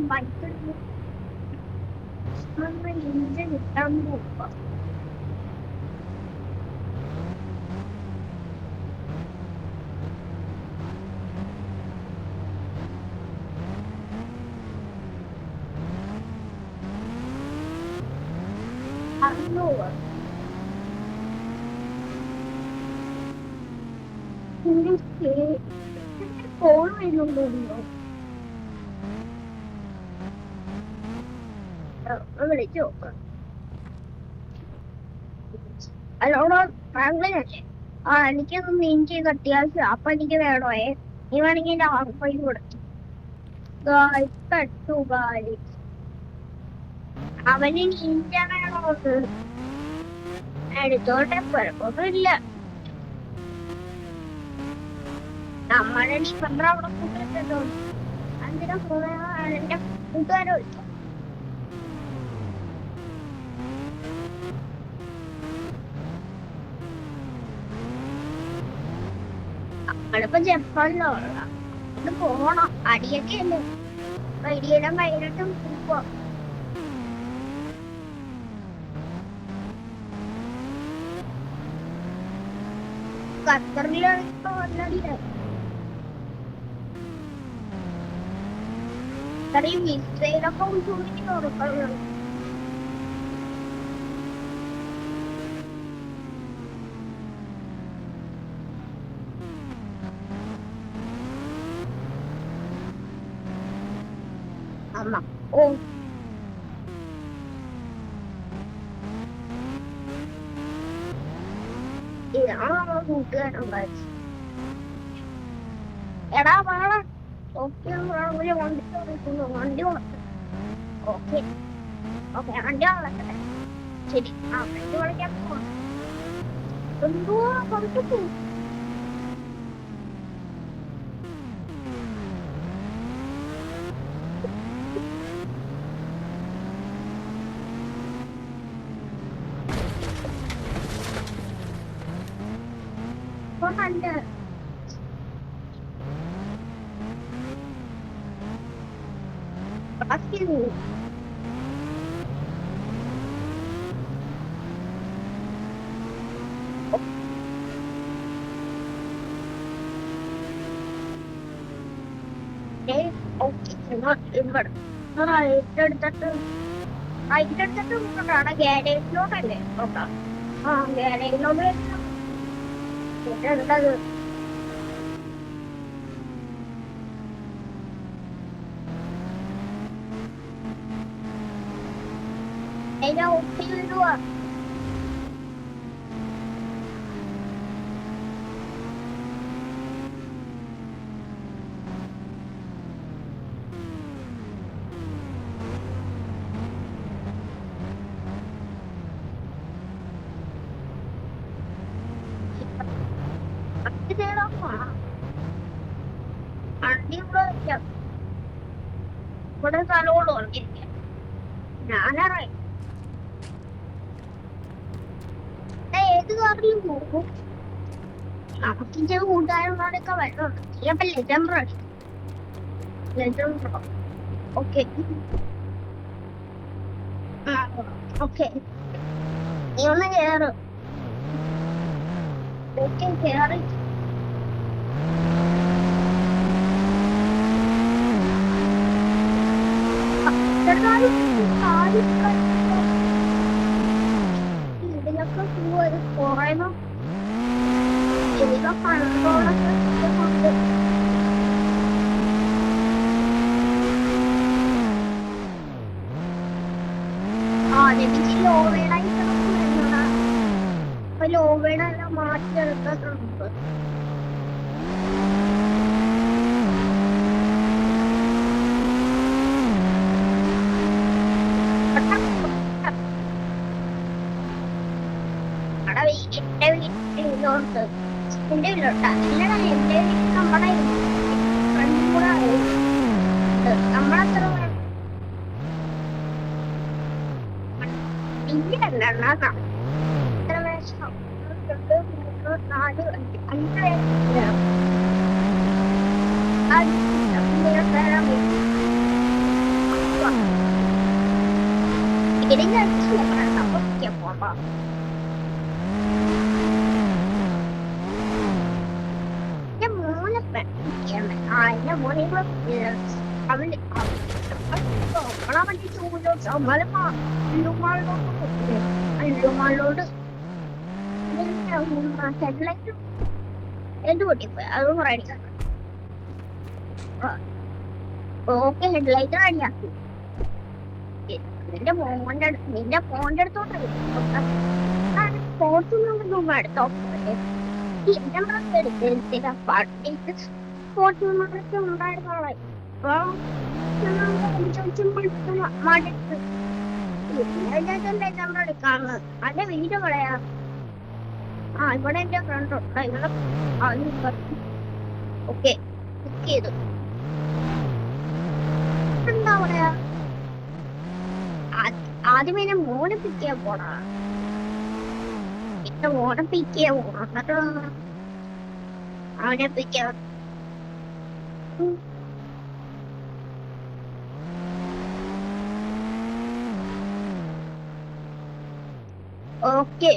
Bike ഇഞ്ചൻ കിട്ടാൻ പോവാ. അറുന്നൂറ് കോൾ വരുന്നുണ്ടോ? വിളിച്ചു നോക്കാം. അതോടോ ഫ്രാങ്ക്ലിനല്ലേ? എനിക്കൊന്ന് ഇഞ്ചിയൊക്കെ അത്യാവശ്യം. അപ്പൊ എനിക്ക് വേണമേ. നീ വേണമെങ്കിൽ എന്റെ പൈസ കൊടുത്തു. അവന് ഇഞ്ച വേണോന്ന് എടുത്തോട്ടെ, കുഴപ്പമൊന്നുമില്ല. നമ്മുടെ ഡിഫൻഡർ അവിടെ കൂട്ടിട്ടോ. എന്തിനാ എന്റെ കൂട്ടുകാരെ വിളിച്ചു. നമ്മളിപ്പോ ജപ്പാനിലോ ഇത് പോണം. അടിയൊക്കെ അല്ലേ, ഇടിയുടെ മൈനിട്ടും പോവാ. ഖത്തറിലാണ് ഇപ്പൊ വന്നല്ലേ. ഇത്രയും ഇസ്രയേലൊക്കെ ഉൾക്കൊള്ളിക്കുന്ന ഉറപ്പുള്ളത്. അമ്മ ഓ ഇതാണ് കൂട്ടുകാരൻ. എടാ വേണ ഓക്കെ വണ്ടി വളർത്തട്ടെ. ഓക്കെ ഓക്കെ വണ്ടി വളർത്തട്ടെ. ശരി, ആ വണ്ടി വളയ്ക്കാൻ പോവാം. എന്തുവാ പുറത്തു പോകും. നല്ല ഏറ്റെടുത്തിട്ട് ഗ്യാരേജിലോട്ടല്ലേ നോക്കാം. ആ ഗ്യാരേജിലോട്ട് ഏറ്റെടുത്തത്. അതിനെ ഒട്ടി വിടുവാ. ഇവിടെ സ്ഥലമുള്ളൂ പറഞ്ഞിരിക്കാം. ഞാനറിയാം ഏത് കാറിലും പോകും. നമുക്കിന്റെ കൂട്ടുകാരന്മാരൊക്കെ വരുന്നുണ്ട്. അപ്പൊ ലെജൻഡർ ഓക്കെ ഓക്കെ. നീ ഒന്ന് കേറ്. ഓക്കെ കേറി. ഇതിലൊക്കെ കുറയുന്നു. ഇതിലൊക്കെ കണ്ടോളൊക്കെ കൊണ്ട് എനിക്ക് ലോവേഡായി വരുന്നതാ. അപ്പൊ ലോവേഡെല്ലാം മാറ്റിയെടുത്തിട്ടുണ്ട്. എന്റെ വീട്ടിലോട്ട് എന്റെ വീട്ടിലോട്ടാ ഇല്ലടാ. എന്റെ വീട്ടിൽ നമ്മുടെ ഫ്രണ്ടും കൂടെ നമ്മളത്ര രണ്ടെണ്ണാക്കാം. എത്ര വേഷം? 2, 3, 4, 5 വേഷം. ഇതിന്റെ അടിച്ചു പോട്ടോ. എന്റെ മോനെ എന്റെ മോനെ അവന് ഓളാ വണ്ടി ചൂടോട്ട് ഹെഡ്ലൈറ്റ് എന്ത് പൊട്ടിപ്പോയി അത് റെഡിയാക്കി. ഓക്കെ ഹെഡ്ലൈറ്റ് റെഡിയാക്കി. നിന്റെ ഫോണിന്റെ അടുത്തോട്ട് ഫോർച്യൂണർ എടുത്തോ. എന്റെ മകൾക്ക് എടുത്തില്ല പട്ടിക്ക് ഫോർച്യൂണറൊക്കെ ഉണ്ടായിരുന്നോളെ. മടുത്ത് നമ്മളോട് കാണുന്നത് അന്റെ വീട് പറയാ. ആ ഇവിടെ എന്റെ ഫ്രണ്ട് ഉണ്ട്. ഇവിടെ ഓക്കെ ബുക്ക് ചെയ്തു. എന്താ പറയാ ആദ്യം എന്നെ മോനെ പിക്ക് ചെയ്യാൻ പോണാ. എന്റെ മോനെ പിക്ക് ചെയ്യാൻ പോണം. എന്നിട്ട് അവനെ പിക്ക് ചെയ്യാൻ ഓക്കെ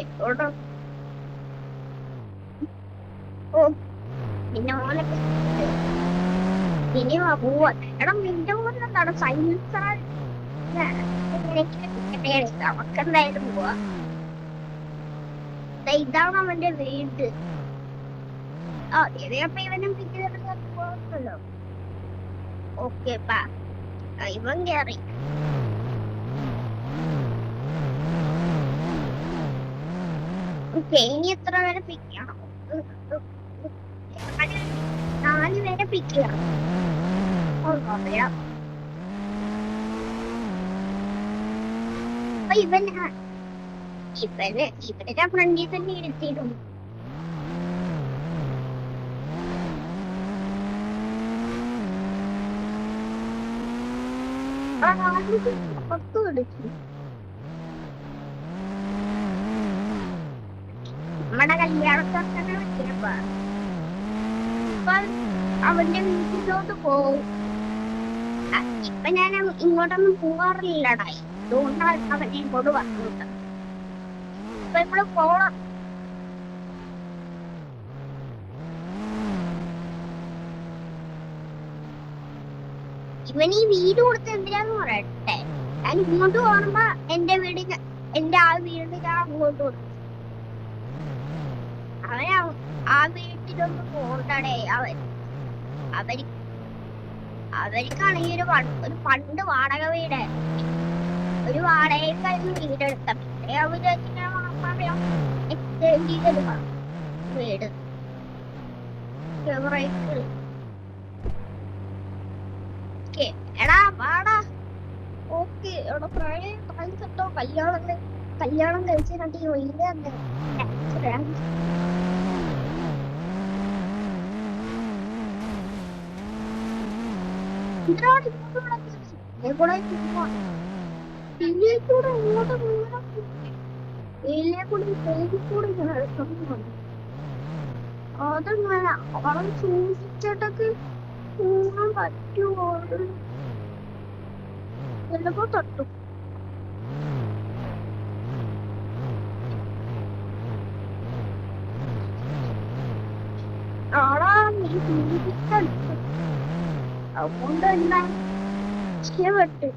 ഓ പിന്നെ മോനെ ഇനി പോവാ. എടാ നിന്റെ മോനെ എന്താണ് സൈലൻസർ അവക്കെന്തായാലും പോവാ. ഇതാണ് അവന്റെ വീട്. അപ്പൊ ഇവനും പിന്നല്ലോ. ഓക്കെ ഇവൻ കേറി. ഇനി എത്ര പേരെ പിക്ക് ചെയ്യണം? 4 പേരെ പിക്ക് ചെയ്യണം. അപ്പൊ ഇവനെ ഫ്രണ്ടിൽ തന്നെ ഇരുത്തിയിട്ടുണ്ട്. നമ്മുടെ കല്യാണത്തിന് വെച്ചപ്പോ അവന്റെ വീട്ടിലോട്ട് പോവും. ഇപ്പൊ ഞാൻ ഇങ്ങോട്ടൊന്നും പോവാറില്ലടായി. അതുകൊണ്ടാണ് അവനെ ഇങ്ങോട്ട് പറഞ്ഞത്. ഇപ്പൊ നമ്മള് പോണം. ഇവൻ ഈ വീട് കൊടുത്ത് എന്തിനാന്ന് പറയട്ടെ. ഞാൻ ഇങ്ങോട്ട് പോകുമ്പോ എന്റെ ആ വീട് ഞാൻ അങ്ങോട്ട് കൊടുത്തു. അവൻ ആ വീട്ടിലൊന്നും പോകണ്ടേ. അവർക്കാണെങ്കിൽ ഒരു പണ്ട് വാടക വീട്, ഒരു വാടകയ്ക്കായിരുന്നു വീടെടുത്ത. പിന്നെ അവര് എക്സ്ചേഞ്ച് ചെയ്തെടുക്കണം വീട്. എടാ വാടാ. ഓക്കെ എടാ പ്രായത്തോ കല്യാണം കഴിച്ചിട്ട് വലിയ അതങ്ങനെ അവളെ സൂക്ഷിച്ചിട്ടൊക്കെ പോകാൻ പറ്റുമോ? ചിലപ്പോ തട്ടും. ആളാ നീ സൂക്ഷിച്ചടുത്തു. അതുകൊണ്ട് എന്താ രക്ഷപ്പെട്ട്.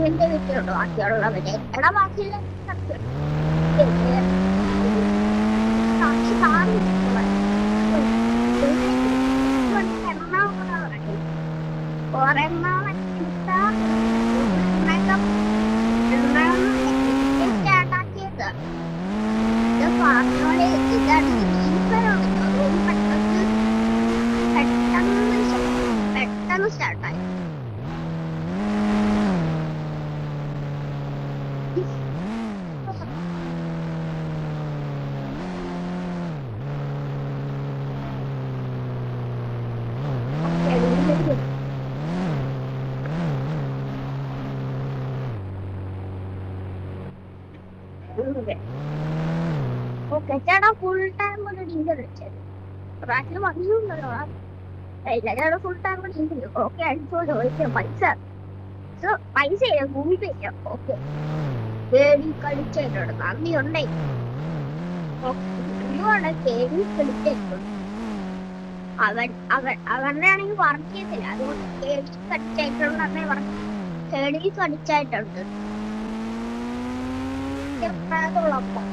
എന്റെ വീട്ടിലുണ്ടോ ബാക്കിയുള്ളവരെ? എടാ ബാക്കിയുള്ള ഒരെണ്ണം ഓക്കെ ചേട്ടാ ഫുൾ ടൈം ഒരു ഡീസൽ അടിച്ചത് റാറ്റിൽ വന്നിട്ടുണ്ടല്ലോ ഇല്ല ചേട്ടാ ഫുൾ ടൈം ഡീസൽ ഓക്കെ അടിച്ചോണ്ട് ചോദിക്കാം പൈസ ഗൂഗിൾ പേ ചെയ്യാം ഓക്കെ കേടി കളിച്ചിട്ടുണ്ട് നന്ദി ഉണ്ടേ ഒരുപാട് കേടി കളിച്ചിട്ടുണ്ട് അവരുടെ ആണെങ്കിൽ വർക്ക് ചെയ്തില്ല അതുകൊണ്ട് കേഡീസ് അടിച്ചായിട്ടുണ്ട് അന്നേ പറഞ്ഞു കേഡീസ് അടിച്ചായിട്ടുണ്ട് ചെറുതായിട്ടുള്ളപ്പോ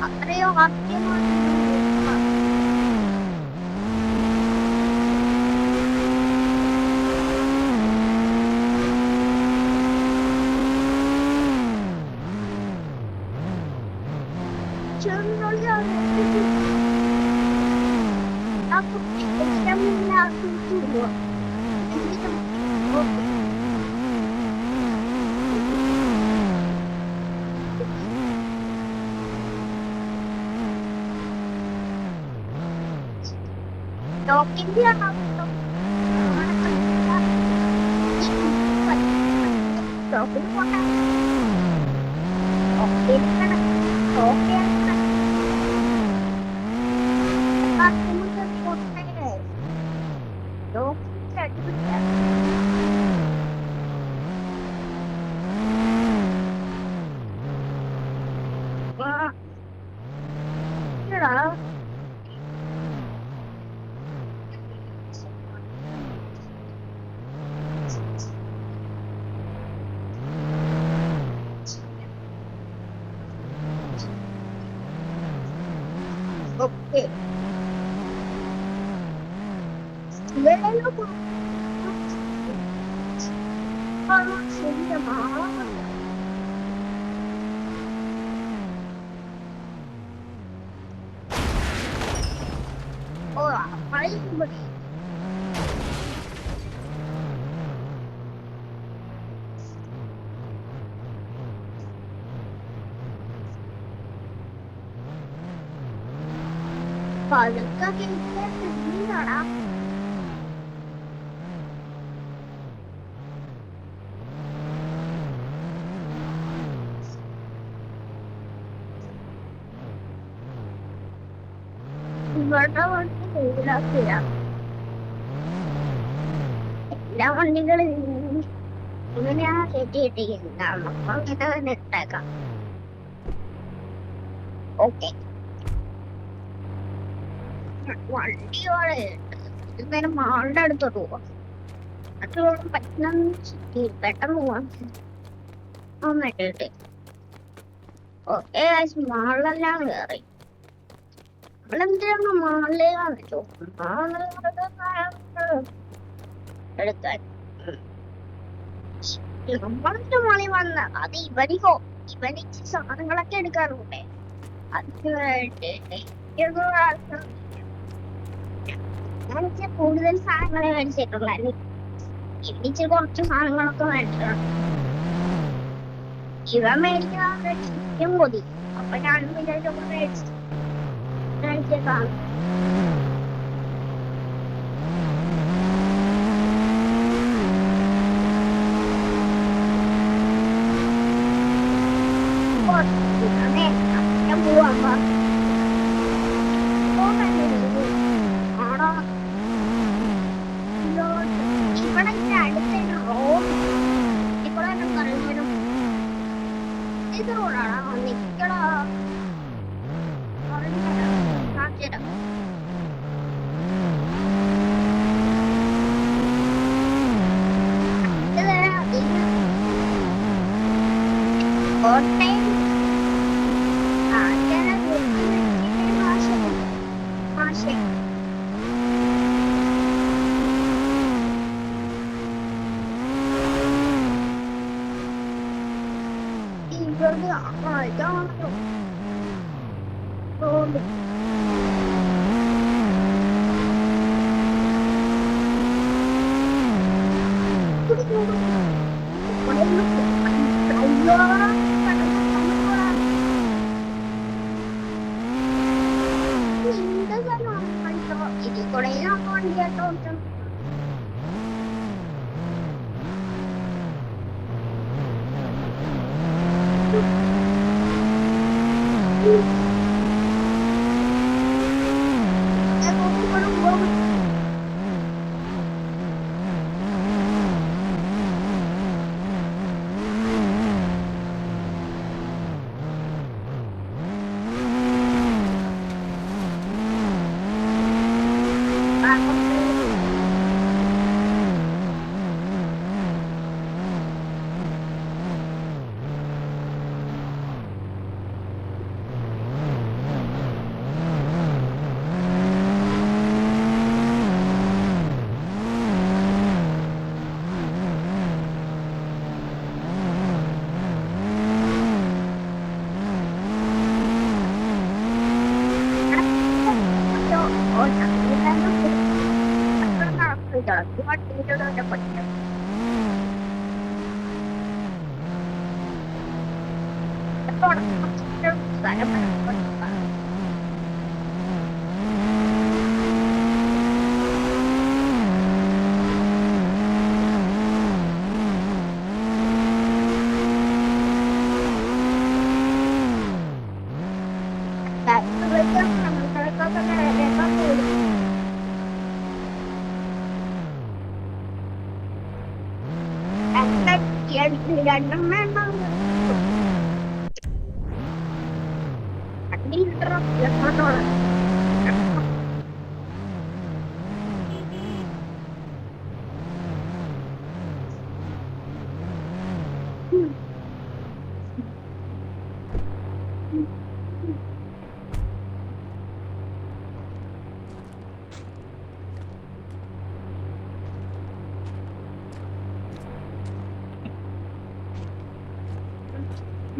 അത്രയോ ആദ്യമാണ് Okay. എല്ലാ വണ്ടികളും ഇങ്ങനെയാ സെറ്റ് ചെയ്തിരിക്കുന്നത് അപ്പൊ ഇങ്ങനെ തന്നെ ഇട്ടേക്കാം ഓക്കെ വണ്ടിയോടെ ഇന്നേരം മാളുടെ അടുത്തോട്ട് പോവാം അടുത്തോളം പറ്റുന്ന പെട്ടെന്ന് പോവാൻ വേണ്ടിട്ട് ഓക്കെ മാളിലെല്ലാം കയറി നമ്മളെന്തിനാണ് മാളിലേക്കാണ് എടുക്കാൻ നമ്മളിന്റെ മാളി വന്ന അത് ഇവനിക്കോ ഇവനിക്ക് സാധനങ്ങളൊക്കെ എടുക്കാറുണ്ടേ എനിക്ക് കൂടുതൽ സാധനങ്ങളെ മേടിച്ചിട്ടുള്ളു എനിക്ക് കുറച്ച് സാധനങ്ങളൊക്കെ മേടിച്ചിട്ടുണ്ട് ഇവ മേടിക്കാൻ മതി അപ്പൊ ഞാനും വിചാരിച്ചൊക്കെ മേടിച്ചേക്കാം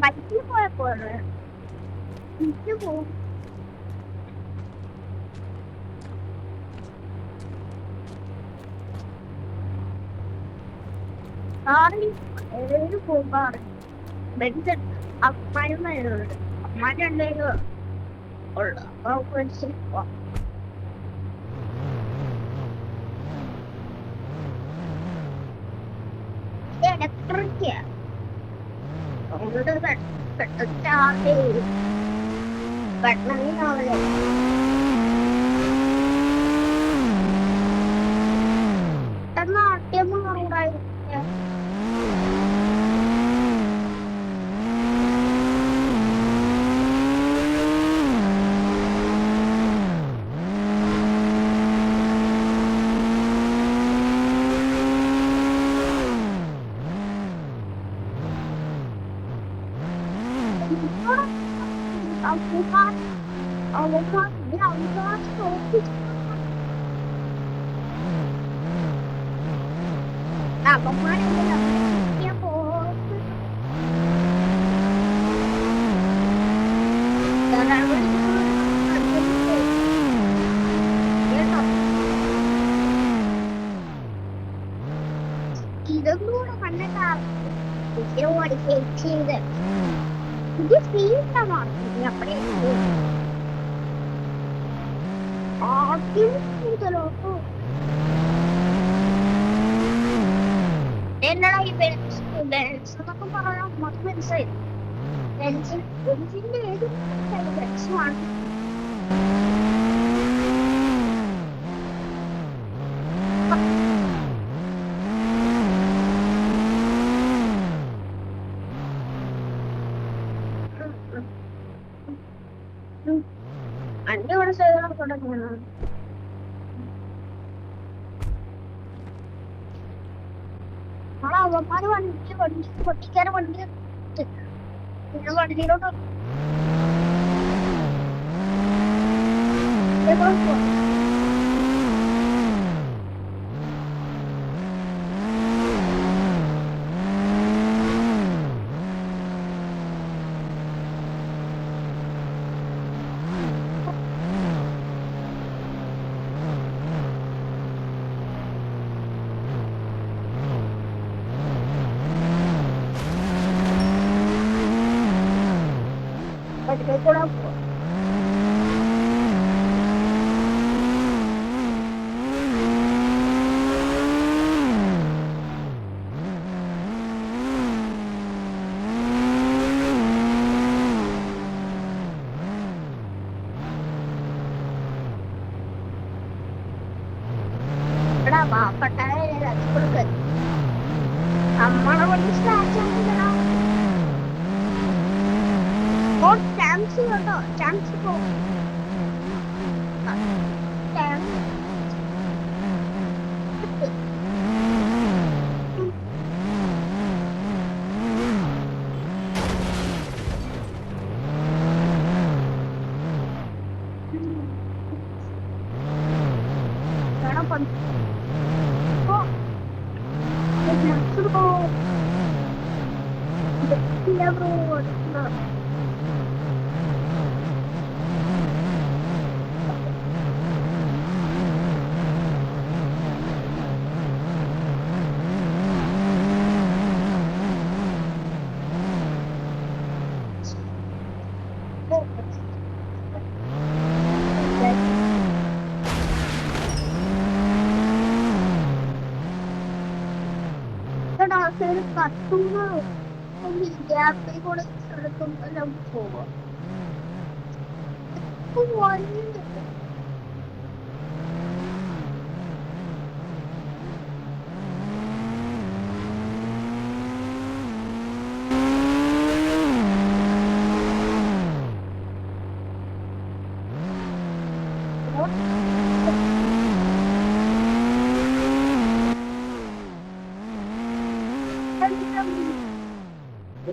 ബൈക്കിൽ പോയപ്പോ പോകും. കാറിൽ ഏത് പോകാറ് ബെൻസ് അമ്മാരുമാരുണ്ട്. അമ്മാര് രണ്ടുപേരും ഉള്ളു. അപ്പൊ ഇലക്ട്രിക് സ്റ്റാർട്ട് ചെയ്തു പെട്ടെന്ന് ആദ്യം ഉണ്ടായിരുന്നു. ഇതൊന്നുകൂടെ കണ്ടിട്ട് ചെയ്ത് ഇത് സ്പീഡാണ് അപ്പഴേ ആദ്യം കൂടുതലോട്ടോ എന്നടാ ഈ ബെൻസ് എന്നൊക്കെ പറയാൻ നമുക്ക് മനസ്സിലായി. ബെൻസിന്റെ ഏത് ബെൻസുമാണ് അന്റെ ഇവിടെ സേവനം തുടങ്ങിയാണ്. അവന്മാര് വണ്ടി പൊട്ടിക്കാരെ വണ്ടി പിന്നെ വണ്ടിയിലോട്ട് കൂടെ കൊടുക്ക നമ്മളെ കൊണ്ട് സ്റ്റാർട്ട് ചാൻസ് കേട്ടോ ചാൻസ് പോ കത്തുന്ന ഗ്യാപ്പിൽ കൂടെ എടുക്കുമ്പോൾ പോവാം.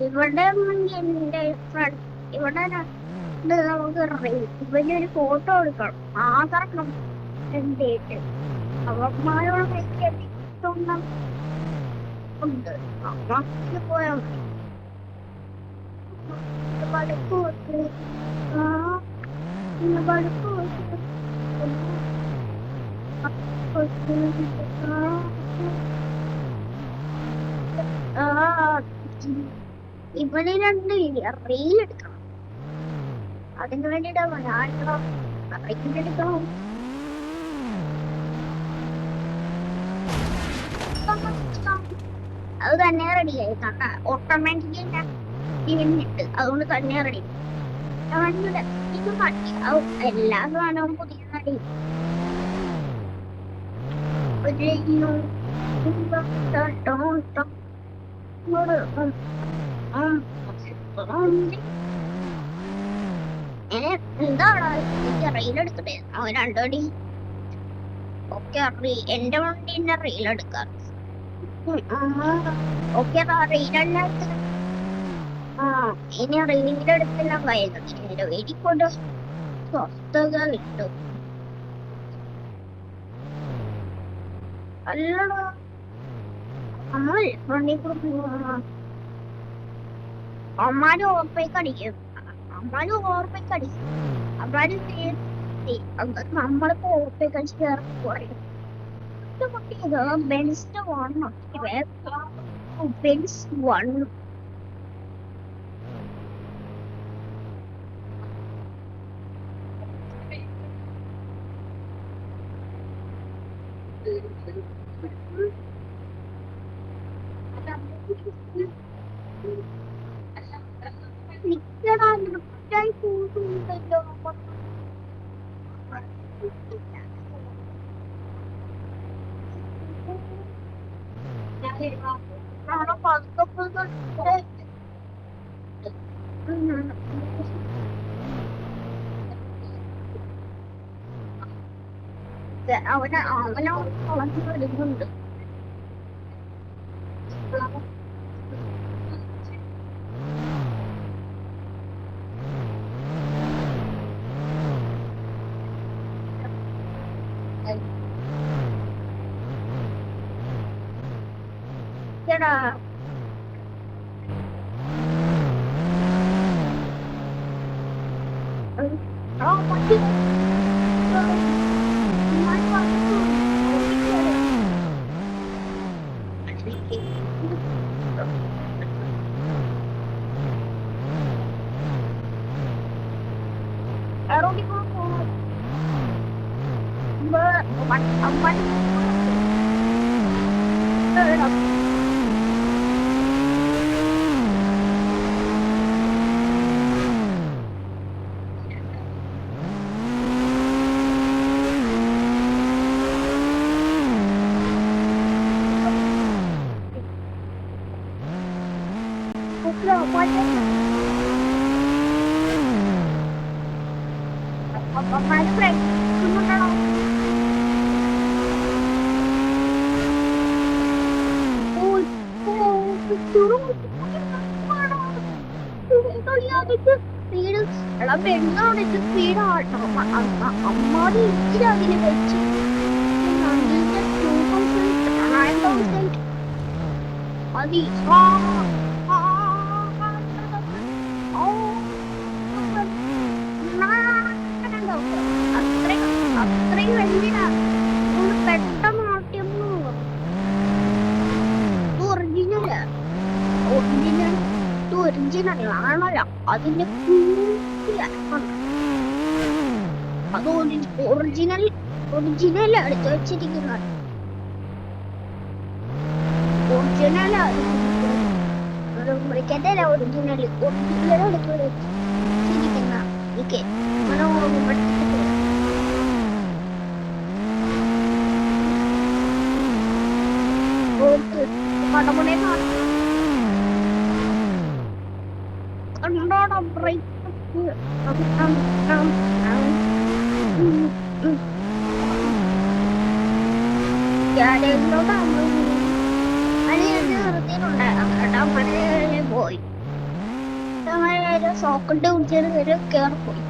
ഇവിടെ എന്റെ ഫ്രണ്ട് ഇവിടെ നമുക്ക് ഇവനൊരു ഫോട്ടോ എടുക്കണം. ആധാർ ഡേറ്റ് അവന്മാരോട് ഉണ്ട്. അമ്മക്ക് പോയാൽ ബടുപ്പ് ഇവന് രണ്ട് റീൽ എടുക്കണം. അതിന് വേണ്ടിട്ടാ റീൽ എടുക്കണം. അത് തന്നെ റെഡിയായി കണ്ട ഓട്ടോമാറ്റിക്കലി ഇട്ട് അതുകൊണ്ട് തന്നെ റെഡി. ഇത് എല്ലാ സാധനവും പുതിയ നടി എന്താണ് റീലെടുക്കട്ടെ. അവൻ രണ്ടടി ഓക്കെ എന്റെ വണ്ടീന്റെ റീലെടുക്കാം. ഓക്കെ റീലെടുത്ത് ഇനി റീലെടുത്തെല്ലാം കഴിയുന്നത് എനിക്കൊണ്ട് സ്വസ്ഥത കിട്ടും. അല്ലടോ നമ്മൾ ഫ്രണ്ടിൽ കൂടെ അമ്മാരും ഓർപ്പേക്ക് അടിക്കും. അമ്മാരും ഓർപ്പേക്ക് അടിക്കും. അവര് നമ്മളിപ്പോ ഓർപ്പേക്ക് അടിച്ച് കയറി പറയും കുട്ടിയത് ബെൻസ്റ്റ് വണ്ണോ ബെൻസ് വണ്ണു അവനോ വളർന്നു വരുന്നുണ്ട്. സ്പീഡ് അമ്മാതി അതിന് വെച്ച് 1000 മതി. അത്രയും വലിയ പെട്ടെന്ന് മാറ്റിയൊന്നും ഒറിജിനൽ ആണല്ലോ. അതിന്റെ അത് ഒറിജിനൽ എടുത്ത് വെച്ചിരിക്കുന്നത്. ഒറിജിനൽ ഒറിജിനൽ എടുത്ത് വെച്ചിരിക്കുന്ന പടമുടെ കണ്ടോടാ ബ്രേക്ക്. പോയി സോക്കറ്റ് കുടിച്ചൊരു കേറിപ്പോയി.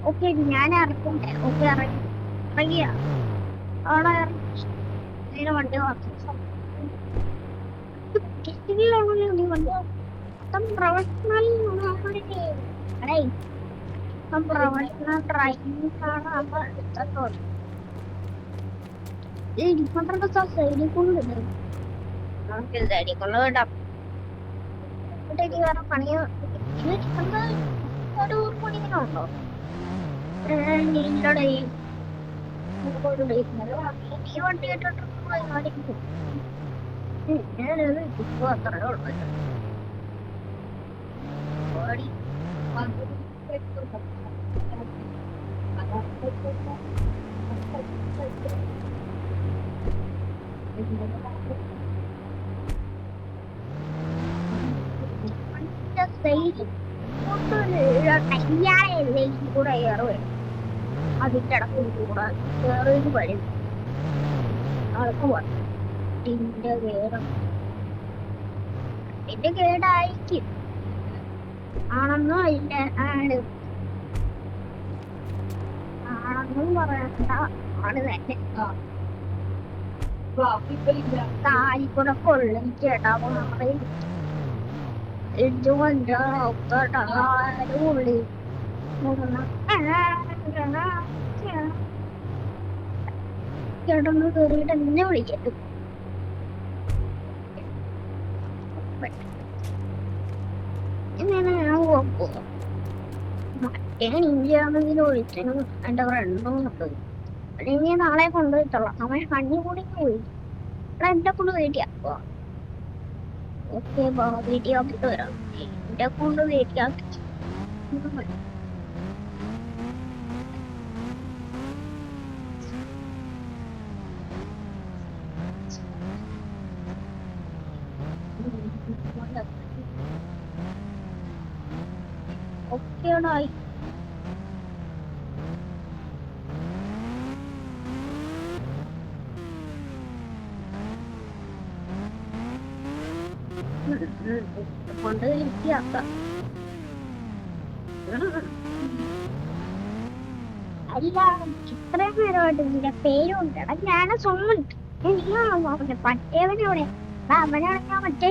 ഓക്കെ ഞാൻ ഇറക്കണ്ടേ? ഓക്കെ ഇറങ്ങിയ അവിടെ ഇറങ്ങി വണ്ടി നീ വണ്ടി പ്രൊഫഷണൽ പ്രൊഫഷണൽ ഡ്രൈവിംഗ് സൈഡിൽ കൊണ്ടുണ്ട്. നമുക്ക് സൈഡിൽ കൊണ്ട് വിടാം. വേറെ പണിയോ ഒരു പണിയുണ്ടോ? ഈ വണ്ടി കേട്ടിട്ട് അത്രേ ഉള്ളു. കൂടെ ഏറുവേ അതിന്റെ ഇടയ്ക്ക് കൂടെ വേറൊരു വഴി ആൾക്ക് ഇതിന്റെ കേടായിരിക്കും ആണെന്നും ഇല്ല ആണെന്നും പറയണ്ട. ആണ് തന്നെ കാലിക്കൂടെ കൊള്ളും ചേട്ടാ. ഉള്ളി ചേട്ടൊന്ന് കയറിയിട്ട് എന്നെ വിളിക്കട്ടെ. മറ്റേ നീയാണെങ്കിലും ഒഴിച്ചനും എന്റെ ഫ്രണ്ടും ഉണ്ട്. അല്ലെങ്കിൽ നാളെ കൊണ്ടുപോയിത്തോളാം. അവൻ കണ്ണി കൂടി പോയി എന്റെ കൊണ്ട് വീട്ടിയാക്കുക. ഓക്കെ വീട്ടിയാക്കിട്ട് വരാം. എന്റെ കൊണ്ട് വീട്ടിയാക്കി ഓക്കേടായി. കൊണ്ട് വൃത്തിയാക്കാം. അല്ല ഇത്രയും നേരമായിട്ട് നിന്റെ പേരുണ്ട്. ഞാൻ സ്വന്തം പറ്റേവനവിടെ അവനാണെങ്കിൽ മറ്റേ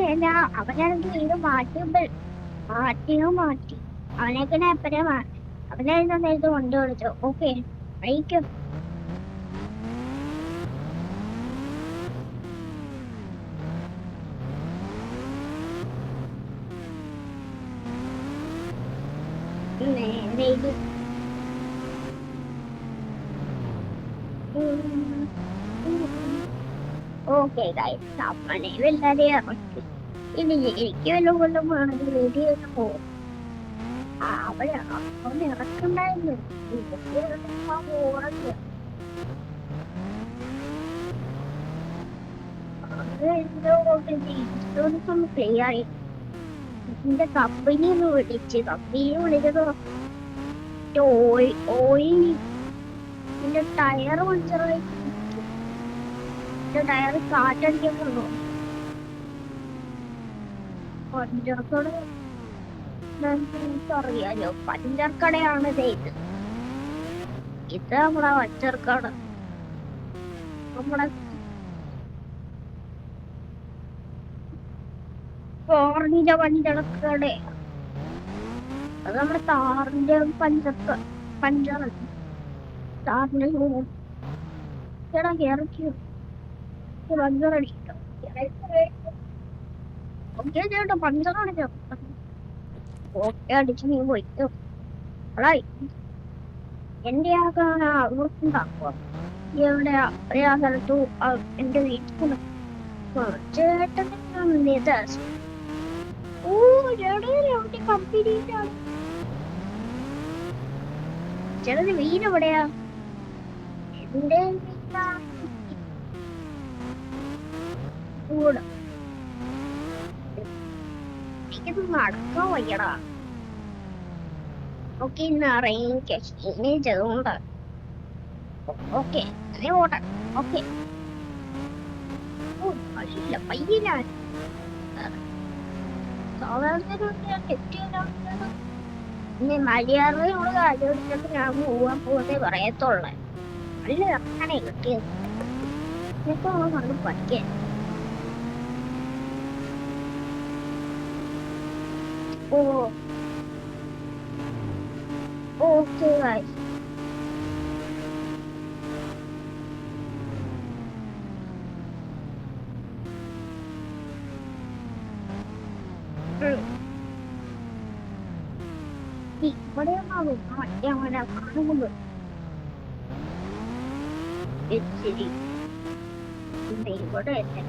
അവനാണെങ്കിൽ ഇത് മാറ്റി അവനൊക്കെ എപ്പഴേ അവനായിരുന്നു നേരത്തെ വണ്ടി വിളിച്ചു. ഓക്കെ അയക്കും. ഓക്കെ ഗൈസ് അപ്പനെ എല്ലാരെയും ഇറക്കി. ഇനി എനിക്ക് വല്ലതും കൊല്ലം വേണമെങ്കിൽ വീട്ടിൽ പോകും. അവിടെ അവൻ ഇറക്കണ്ടായിരുന്നു. ഇൻഷുറൻസ് ഒന്ന് ക്ലിയർ ആയി. ഇതിന്റെ കമ്പനി ഒന്ന് വിളിച്ചത് ഓയിൽ ഇതിന്റെ ടയർ പഞ്ചറായി. ടയർ കാറ്റടിക്കുന്നുണ്ടോ? പഞ്ചർ കട അറിയാലോ, പഞ്ചർ കടയാണ് ഇത്. ഇത് നമ്മളെ പഞ്ചർ കട, നമ്മുടെ കാറിന്റെ പഞ്ചർ കട. അത് നമ്മുടെ താറിന്റെ പഞ്ചർ താറിന്റെ ചേട്ടാ ഇറക്കിയോ പഞ്ചർ അടിക്കട്ടോ? ഓക്കെ ചേട്ടാ പഞ്ചർ അടിച്ചോ? ഓക്കെ അടിച്ച് നീ പോയിട്ടോ. അടായി എന്റെ അവർക്കുണ്ടാക്കുക എവിടെയാ ഒരാ സ്ഥലത്തു എന്റെ വീട്ടിൽ ചേട്ടൻ കമ്പനിയിലാണ് ചേട്ടന് വീട് എവിടെയാ? എന്റെ വീട് എനിക്കത് നടക്കാൻ വയ്യടാ. ഓക്കെ ഇന്ന് ചെയ്തുകൊണ്ട് ഓക്കെ അങ്ങനെ പോട്ടെ. ഓക്കെ അല്ല പയ്യനാൻ സാധാരണ മര്യാദയോട് കാര്യം എടുത്തിട്ട് ഞാൻ പോവാൻ പോകുന്നേ പറയത്തുള്ളേ. നല്ല ഇറക്കാനേ കിട്ടിയത് ഇതൊക്കെ കണ്ട് പഠിക്കാൻ. ഓ ഓക്കെ ഗൈസ്. ഇവിടെയാണ് മറ്റേ അവനെ കാണുന്നത്. ശരി ഇവിടെ അല്ലേ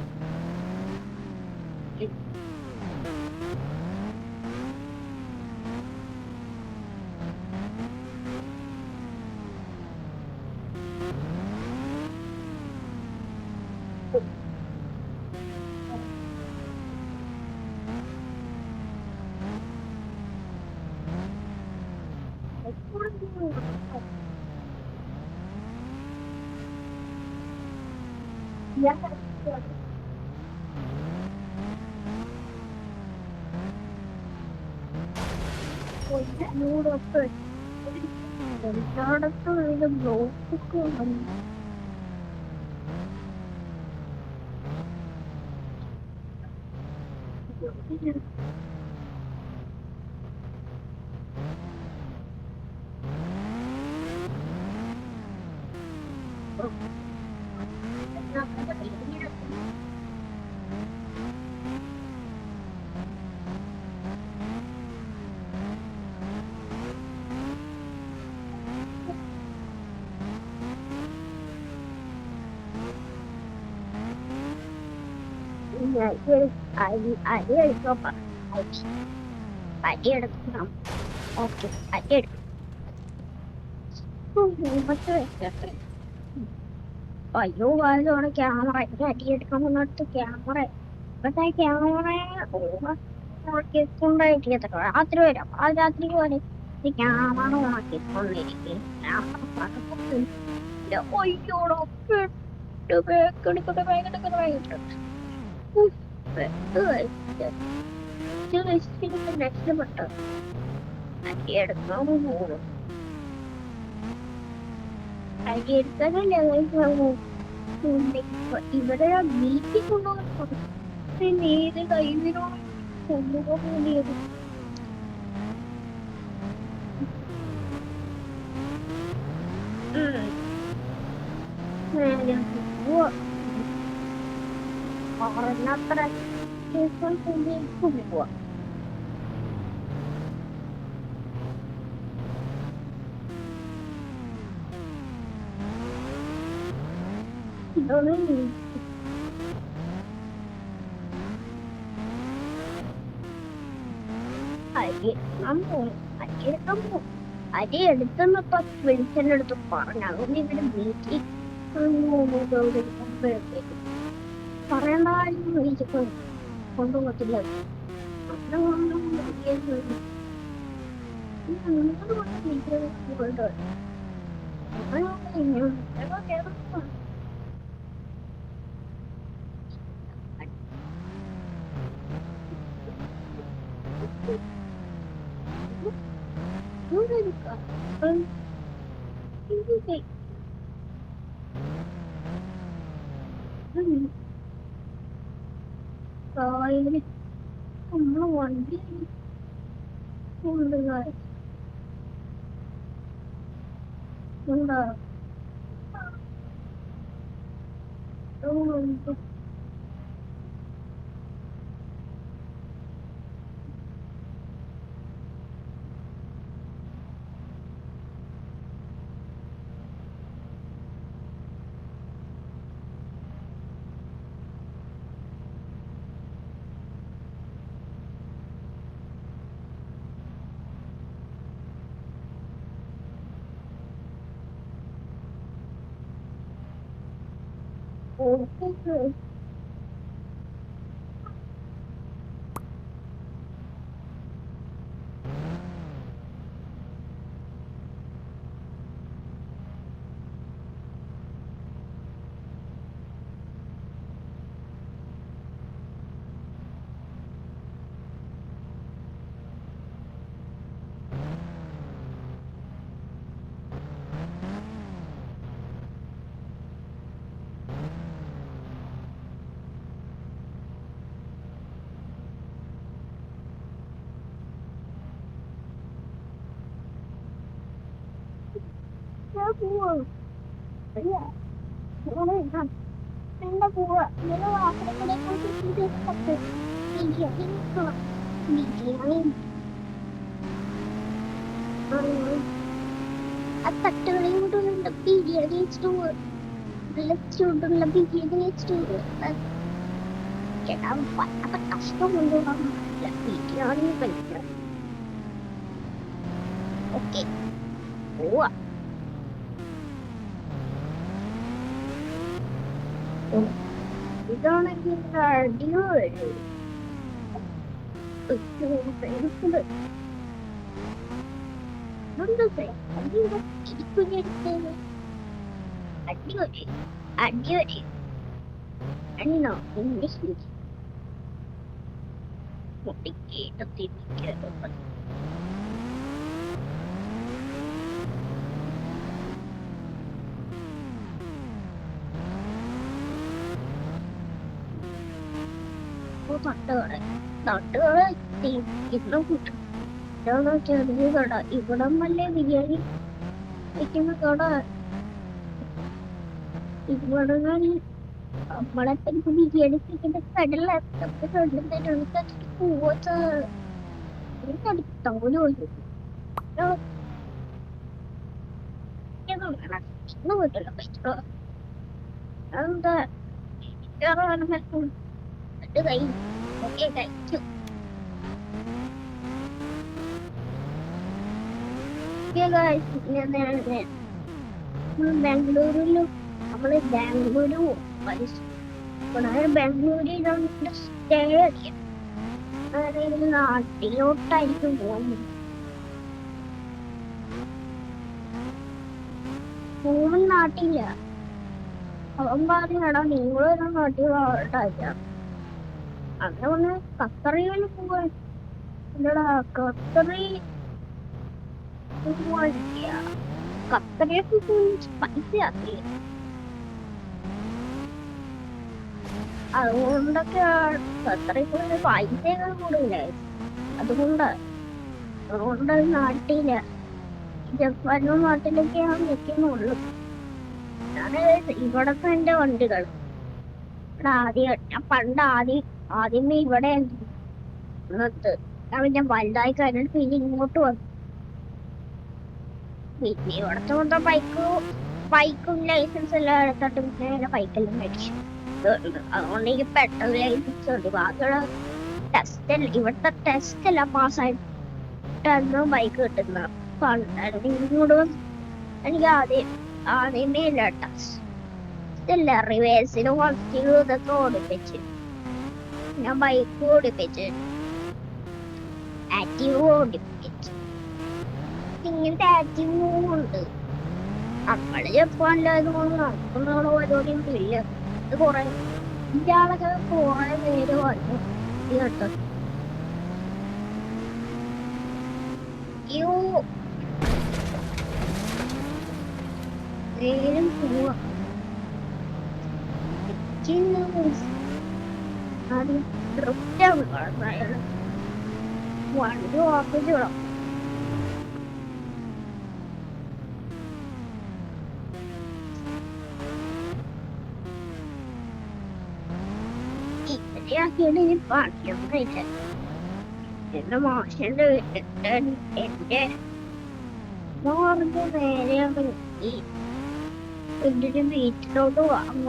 എല്ലായിടത്തും ഇതിന്റെ ബ്ലോക്കൊക്കെ വന്നു. അരിയെടുക്കണം. ഓക്കെ അരിയെടുക്കും. അയ്യോ കാലമാണ് ക്യാമറ. അരിയെടുക്കാൻ വന്നിട്ട് ക്യാമറ ഇപ്പത്തെ ക്യാമറ ഉണക്കിക്കൊണ്ടിരിക്കട്ടെ. രാത്രി വരാം. ആ രാത്രി പോലെ ക്യാമറ ഉണക്കിക്കൊണ്ടിരിക്കും. അയ്യോടോ രക്ഷപ്പെട്ടു. അരിയെടുക്കാൻ പോകും. അരിയെടുക്കാനല്ലേ ഇവിടെ വീട്ടിൽ കൊണ്ടുപോകും. ഏത് കൈവിനോട് കൊണ്ടുപോകുന്നത് പറഞ്ഞത്ര പോവാ. അരി എടുത്തെന്നപ്പോ വെളിച്ചെണ്ണ എടുത്ത് പറഞ്ഞു. അതുകൊണ്ട് ഇവിടെ വീട്ടിൽ പറയേണ്ട കാര്യം വിളിച്ചിട്ട് കൊണ്ടുപോകത്തില്ല. നമ്മള് വണ്ടി പോവാ പോവാ ഇങ്ങനെ വാഹനങ്ങളെ കുറിച്ച് ആ തട്ടുകളിൽ കൊണ്ടുള്ള ബിരിയാണി സ്റ്റോർ നല്ല ചൂടുള്ള ബിരിയാണി സ്റ്റോർ ചേട്ടാ വല്ലാത്ത കഷ്ടം കൊണ്ടുപോകാൻ ബിരിയാണി കഴിക്കണം. ഓക്കെ പോവാ. ഇതാണെങ്കിൽ അടിപൊളി അടിപൊളി അടിപൊളി എണ്ണോ ഇംഗ്ലീഷ് തട്ടുകള് ഇന്നും കിട്ടും. ചെറിയ കട ഇവിടം വല്ലേ ബിരിയാണി വയ്ക്കുന്ന കട ഇവിടങ്ങളിൽ നമ്മളെ ബിരിയാണി വയ്ക്കുന്ന കടല പോവാത്ത തവല് വീട്ടില്ല പൈസ അതെന്താ കഴിച്ചു. ബാംഗ്ലൂരിലും നമ്മള് ബാംഗ്ലൂര് ബാംഗ്ലൂരിൽ സ്റ്റേ അടിക്കാം. അതായത് നാട്ടിലോട്ടായിരിക്കും പോകുന്നത്. പോകും നാട്ടില്ല. അവൻ പറഞ്ഞാടാ നിങ്ങളൊരു നാട്ടിലോട്ടായിരിക്കാം. അങ്ങനെ ഖത്തറിൽ പോവാ. എന്താടാ ഖത്തറി ഖത്തറിലേക്ക് പൈസ ആക്കില്ല. അതുകൊണ്ടൊക്കെ ഖത്തറിൽ പോയി പൈസയൊക്കെ കൂടില്ലേ. അതുകൊണ്ട് നാട്ടില ജപ്പാനും നാട്ടിലൊക്കെയാണ് നിൽക്കുന്നുള്ളൂ. ഇവിടത്തെ എന്റെ വണ്ടികൾ ആദ്യമേ ഇവിടെ ഞാൻ വലുതായി കഴിഞ്ഞിട്ട് പിന്നെ ഇങ്ങോട്ട് വന്നു. പിന്നെ ഇവിടത്തെ മൊത്തം ബൈക്കും ലൈസൻസ് എല്ലാം എടുത്തിട്ട് പിന്നെ ബൈക്കെല്ലാം മേടിച്ചു. അതുകൊണ്ട് എനിക്ക് പെട്ടെന്ന് ലൈസൻസ് ഉണ്ട്. ബാക്കിയുള്ള ഇവിടുത്തെ ടെസ്റ്റ് എല്ലാം പാസ്സായിട്ടായിരുന്നു ബൈക്ക് കിട്ടുന്നത്. ഇങ്ങോട്ട് എനിക്ക് ആദ്യമേ ഇല്ല ടെസ്റ്റ്. ഇതല്ല റിവേഴ്സിലും ഫസ്റ്റിലും ഇതൊക്കെ ഓടിപ്പിച്ച് ഞാൻ ബൈക്ക് ഓടിപ്പിച്ച് ആക്റ്റീവ് ഓടിപ്പിച്ച് ഇങ്ങനത്തെ ആക്റ്റീവും ഉണ്ട്. നമ്മള് ജപ്പാനിലായത് കൊണ്ട് നമുക്കൊന്നുള്ള പരിപാടിയൊന്നും ഇല്ല. ഇത് കൊറേ ഇയാളൊക്കെ കൊറേ പേര് വന്നു കേട്ടോ. നേരം പോവാ വണ്ടി ഓർപ്പിച്ചോളാം. ഇവരെയാക്കിയിട്ട് ഇനി പണിയൊന്നും കഴിച്ച എന്റെ മാഷന്റെ വീട്ടിട്ട് എന്റെ മോറിന്റെ നേരെ ഈ വീട്ടിലോട്ട്